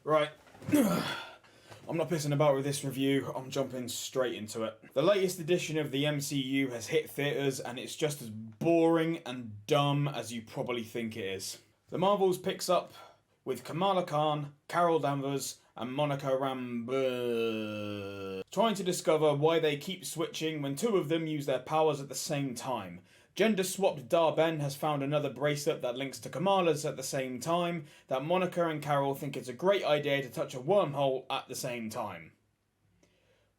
Right. I'm not pissing about with this review, I'm jumping straight into it. The latest edition of the MCU has hit theatres and it's just as boring and dumb as you probably think it is. The Marvels picks up with Kamala Khan, Carol Danvers, and Monica Rambeau trying to discover why they keep switching when two of them use their powers at the same time. Gender-swapped Dar-Ben has found another bracelet that links to Kamala's at the same time, that Monica and Carol think it's a great idea to touch a wormhole at the same time.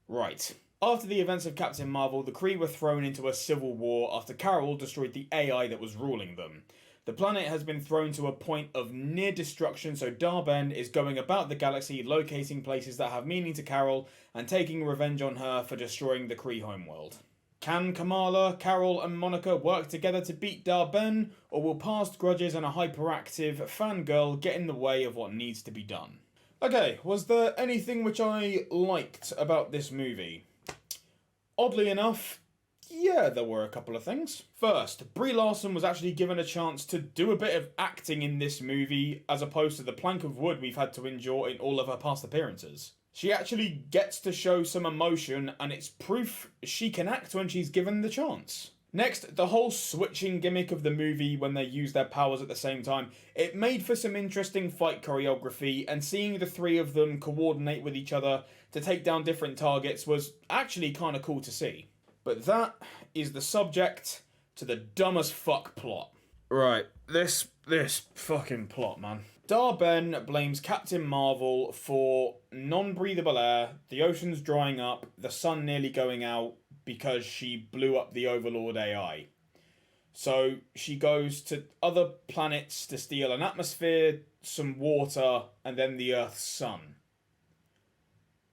Right. After the events of Captain Marvel, the Kree were thrown into a civil war after Carol destroyed the AI that was ruling them. The planet has been thrown to a point of near destruction, so Dar-Ben is going about the galaxy locating places that have meaning to Carol and taking revenge on her for destroying the Kree homeworld. Can Kamala, Carol, and Monica work together to beat Dar-Ben, or will past grudges and a hyperactive fangirl get in the way of what needs to be done? Okay, was there anything which I liked about this movie? Oddly enough, yeah, there were a couple of things. First, Brie Larson was actually given a chance to do a bit of acting in this movie, as opposed to the plank of wood we've had to endure in all of her past appearances. She actually gets to show some emotion, and it's proof she can act when she's given the chance. Next, the whole switching gimmick of the movie when they use their powers at the same time, it made for some interesting fight choreography, and seeing the three of them coordinate with each other to take down different targets was actually kinda cool to see. But that is the subject to the dumb as fuck plot. Right, this fucking plot, man. Dar-Ben blames Captain Marvel for non-breathable air, the oceans drying up, the sun nearly going out because she blew up the Overlord AI. So she goes to other planets to steal an atmosphere, some water, and then the Earth's sun.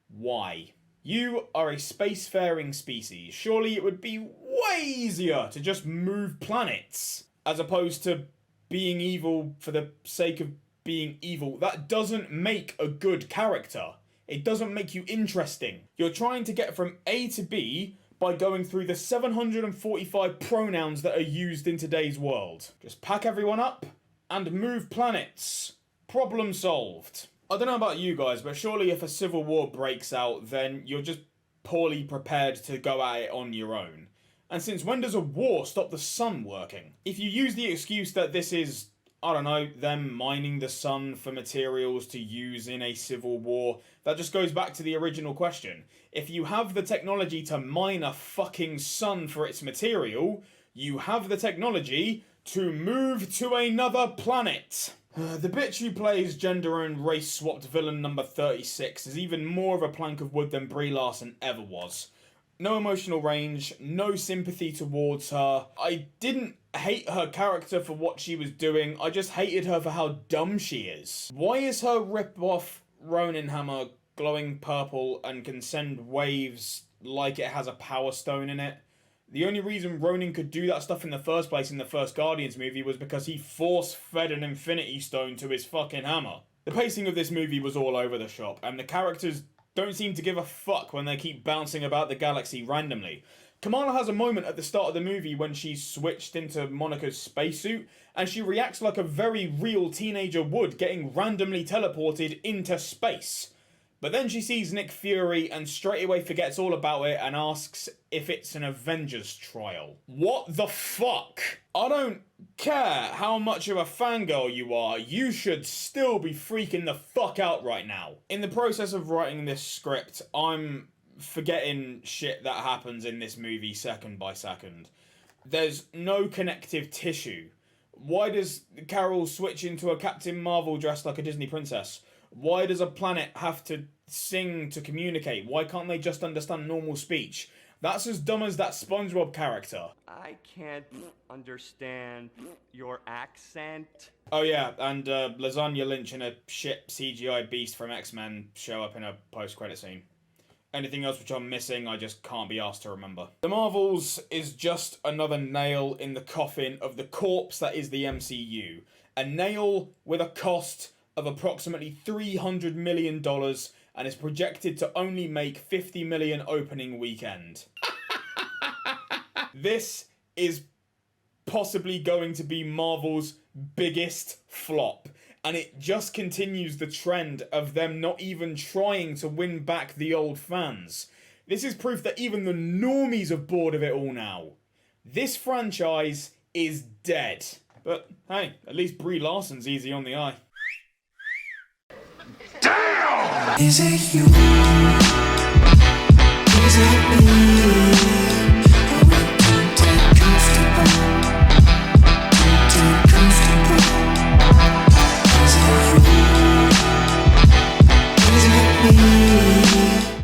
Why? You are a spacefaring species. Surely it would be way easier to just move planets, as opposed to being evil for the sake of being evil. That doesn't make a good character. It doesn't make you interesting. You're trying to get from A to B by going through the 745 pronouns that are used in today's world. Just pack everyone up and move planets. Problem solved. I don't know about you guys, but surely if a civil war breaks out, then you're just poorly prepared to go at it on your own. And since when does a war stop the sun working? If you use the excuse that this is, I don't know, them mining the sun for materials to use in a civil war, that just goes back to the original question. If you have the technology to mine a fucking sun for its material, you have the technology to move to another planet. The bitch who plays gender and race swapped villain number 36 is even more of a plank of wood than Brie Larson ever was. No emotional range, no sympathy towards her. I didn't hate her character for what she was doing, I just hated her for how dumb she is. Why is her rip-off Ronin hammer glowing purple and can send waves like it has a power stone in it? The only reason Ronin could do that stuff in the first place in the first Guardians movie was because he force-fed an Infinity Stone to his fucking hammer. The pacing of this movie was all over the shop, and the characters don't seem to give a fuck when they keep bouncing about the galaxy randomly. Kamala has a moment at the start of the movie when she's switched into Monica's spacesuit, and she reacts like a very real teenager would, getting randomly teleported into space. But then she sees Nick Fury and straight away forgets all about it and asks if it's an Avengers trial. What the fuck? I don't care how much of a fangirl you are, you should still be freaking the fuck out right now. In the process of writing this script, I'm forgetting shit that happens in this movie second by second. There's no connective tissue. Why does Carol switch into a Captain Marvel dressed like a Disney princess? Why does a planet have to sing to communicate? Why can't they just understand normal speech? That's as dumb as that SpongeBob character. I can't understand your accent. Oh yeah, and Lasagna Lynch and a shit CGI beast from X-Men show up in a post-credit scene. Anything else which I'm missing, I just can't be asked to remember. The Marvels is just another nail in the coffin of the corpse that is the MCU. A nail with a cost of approximately $300 million and is projected to only make $50 million opening weekend. This is possibly going to be Marvel's biggest flop. And it just continues the trend of them not even trying to win back the old fans. This is proof that even the normies are bored of it all now. This franchise is dead. But hey, at least Brie Larson's easy on the eye. Damn! Is it you? Is it me?